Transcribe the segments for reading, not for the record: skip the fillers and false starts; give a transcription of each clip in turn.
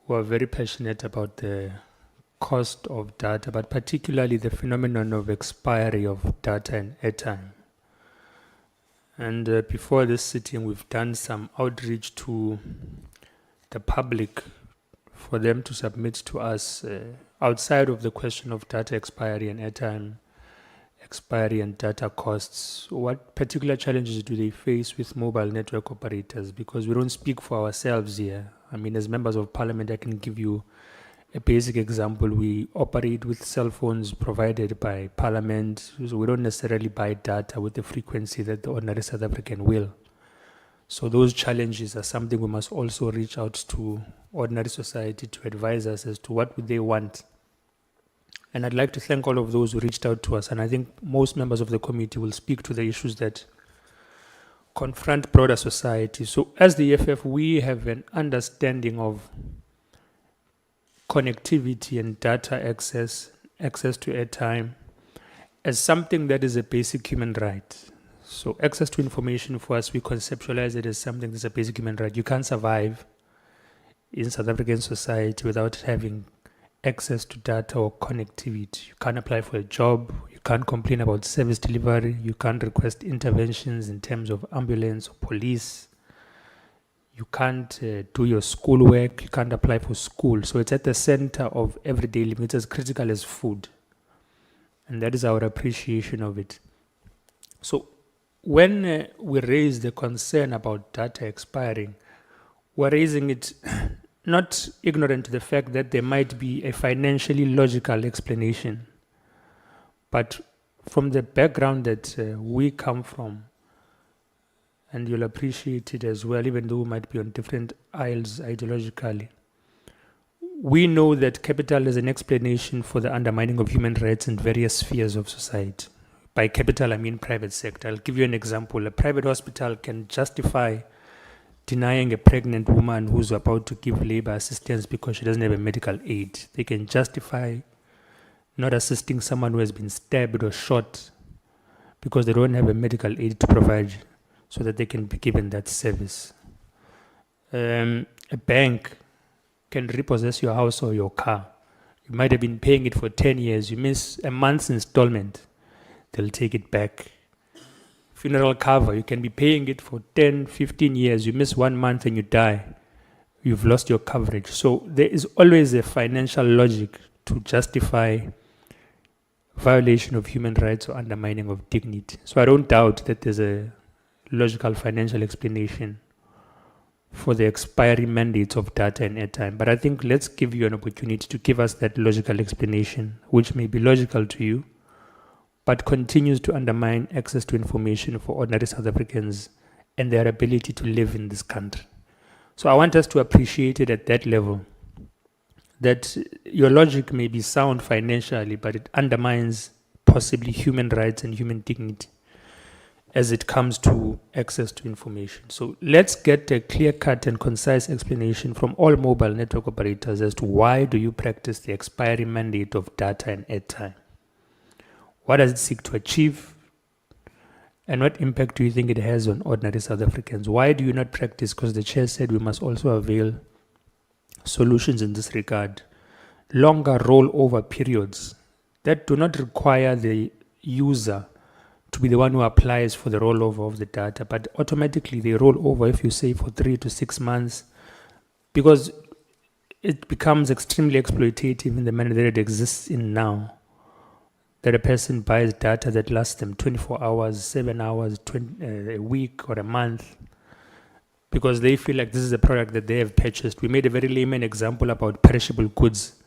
who are very passionate about the cost of data, but particularly the phenomenon of expiry of data and airtime. And before this sitting, we've done some outreach to the public for them to submit to us outside of the question of data expiry and airtime expiry and data costs. What particular challenges do they face with mobile network operators? Because we don't speak for ourselves here. I mean, as members of parliament, I can give you a basic example. We operate with cell phones provided by parliament, so we don't necessarily buy data with the frequency that the ordinary South African will. So those challenges are something we must also reach out to ordinary society to advise us as to what would they want. And I'd like to thank all of those who reached out to us. And I think most members of the committee will speak to the issues that confront broader society. So as the EFF, we have an understanding of connectivity and data access to airtime as something that is a basic human right. So access to information for us, we conceptualize it as something that's a basic human right. You can't survive in South African society without having access to data or connectivity. You can't apply for a job, you can't complain about service delivery, you can't request interventions in terms of ambulance or police, you can't do your schoolwork, you can't apply for school. So it's at the center of everyday living. It's as critical as food. And that is our appreciation of it. So when we raise the concern about data expiring, we're raising it not ignorant to the fact that there might be a financially logical explanation. But from the background that we come from, and you'll appreciate it as well, even though we might be on different aisles ideologically, we know that capital is an explanation for the undermining of human rights in various spheres of society. By capital, I mean private sector. I'll give you an example. A private hospital can justify denying a pregnant woman who's about to give labor assistance because she doesn't have a medical aid. They can justify not assisting someone who has been stabbed or shot because they don't have a medical aid to provide so that they can be given that service. A bank can repossess your house or your car. You might have been paying it for 10 years. You miss a month's installment, they'll take it back. Funeral cover, you can be paying it for 10, 15 years. You miss 1 month and you die. You've lost your coverage. So there is always a financial logic to justify violation of human rights or undermining of dignity. So I don't doubt that there's a logical financial explanation for the expiry mandates of data and airtime. But I think let's give you an opportunity to give us that logical explanation, which may be logical to you, but continues to undermine access to information for ordinary South Africans and their ability to live in this country. So I want us to appreciate it at that level, that your logic may be sound financially, but it undermines possibly human rights and human dignity as it comes to access to information. So let's get a clear-cut and concise explanation from all mobile network operators as to why do you practice the expiry mandate of data and airtime. What does it seek to achieve? And what impact do you think it has on ordinary South Africans? Why do you not practice? Because the chair said we must also avail solutions in this regard. Longer rollover periods that do not require the user to be the one who applies for the rollover of the data, but automatically they roll over if you say for 3 to 6 months, because it becomes extremely exploitative in the manner that it exists in now. That a person buys data that lasts them 24 hours, 7 hours, a week or a month, because they feel like this is a product that they have purchased. We made a very layman example about perishable goods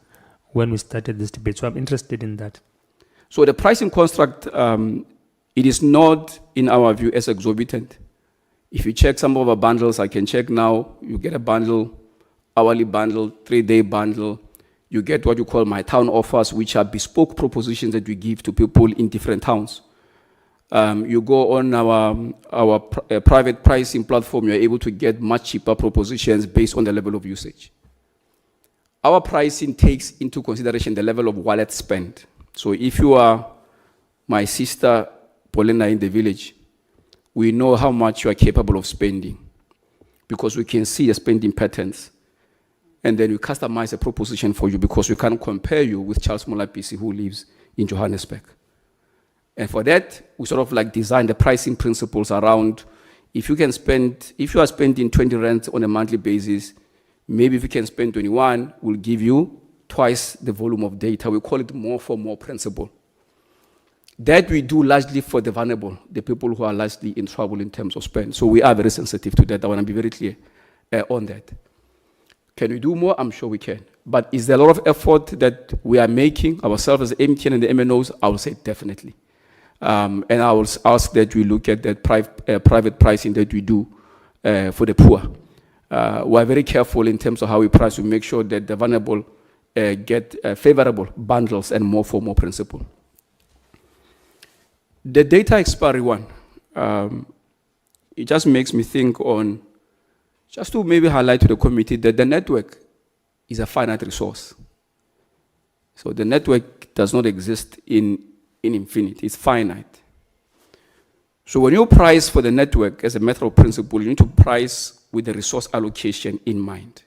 when we started this debate, so I'm interested in that. So the pricing construct, it is not, in our view, as exorbitant. If you check some of our bundles, I can check now, you get a bundle, hourly bundle, 3-day bundle. You get what you call my town offers, which are bespoke propositions that we give to people in different towns. You go on our private pricing platform, you're able to get much cheaper propositions based on the level of usage. Our pricing takes into consideration the level of wallet spend. So if you are my sister Paulina in the village, we know how much you are capable of spending because we can see your spending patterns. and then we customize a proposition for you because we can't compare you with Charles Molapisi who lives in Johannesburg. And for that, we sort of like design the pricing principles around if you are spending 20 rand on a monthly basis, maybe if you can spend 21, we'll give you twice the volume of data. We call it more for more principle. That we do largely for the vulnerable, the people who are largely in trouble in terms of spend. So we are very sensitive to that. I want to be very clear on that. Can we do more? I'm sure we can. But is there a lot of effort that we are making ourselves as MTN and the MNOs? I will say definitely. And I will ask that we look at that private pricing that we do for the poor. We are very careful in terms of how we price to make sure that the vulnerable get favorable bundles and more for more principle. The data expiry one, it just makes me think on, just to maybe highlight to the committee that the network is a finite resource. So the network does not exist in infinity, it's finite. So when you price for the network as a matter of principle, you need to price with the resource allocation in mind.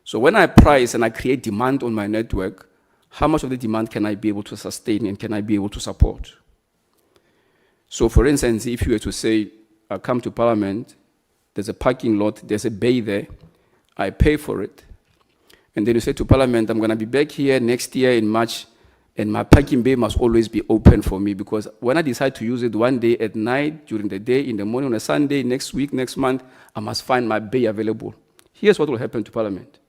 So when I price and I create demand on my network, how much of the demand can I be able to sustain and can I be able to support? So for instance, if you were to say, I come to Parliament, there's a parking lot, there's a bay there, I pay for it, and then you say to Parliament, I'm going to be back here next year in March, and my parking bay must always be open for me, because when I decide to use it one day at night, during the day, in the morning, on a Sunday, next week, next month, I must find my bay available. Here's what will happen to Parliament.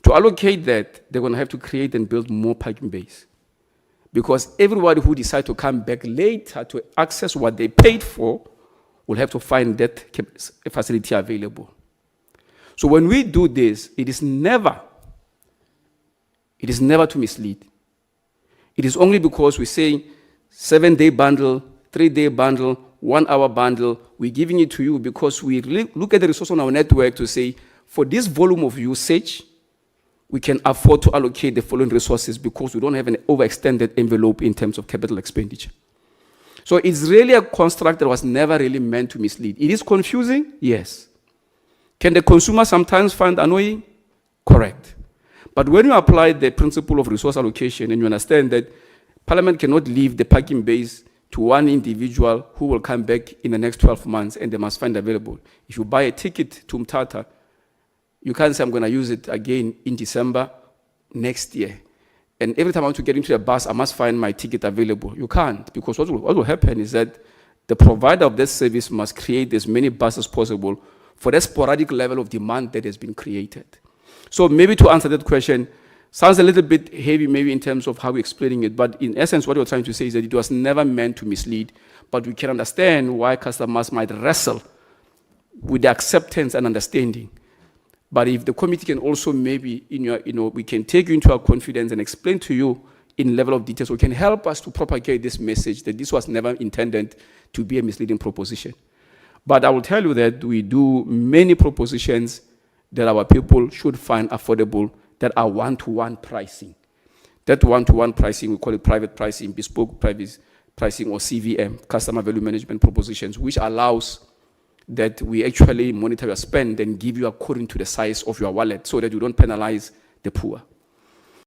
To allocate that, they're going to have to create and build more parking bays. Because everybody who decides to come back later to access what they paid for will have to find that facility available. So when we do this, it is never to mislead. It is only because we say 7-day bundle, 3-day bundle, 1-hour bundle, we're giving it to you because we look at the resource on our network to say, for this volume of usage, we can afford to allocate the following resources because we don't have an overextended envelope in terms of capital expenditure. So it's really a construct that was never really meant to mislead. It is confusing? Yes. Can the consumer sometimes find annoying? Correct. But when you apply the principle of resource allocation and you understand that Parliament cannot leave the parking base to one individual who will come back in the next 12 months and they must find available. If you buy a ticket to Mthatha, you can't say, I'm going to use it again in December next year. And every time I want to get into a bus, I must find my ticket available. You can't, because what will happen is that the provider of this service must create as many buses as possible for that sporadic level of demand that has been created. So maybe to answer that question, sounds a little bit heavy maybe in terms of how we're explaining it, but in essence what we're trying to say is that it was never meant to mislead, but we can understand why customers might wrestle with the acceptance and understanding. But if the committee can also maybe, we can take you into our confidence and explain to you in level of detail, so it can help us to propagate this message that this was never intended to be a misleading proposition. But I will tell you that we do many propositions that our people should find affordable that are one-to-one pricing. That one-to-one pricing, we call it private pricing, bespoke private pricing, or CVM, customer value management propositions, which allows that we actually monitor your spend and give you according to the size of your wallet so that you don't penalize the poor.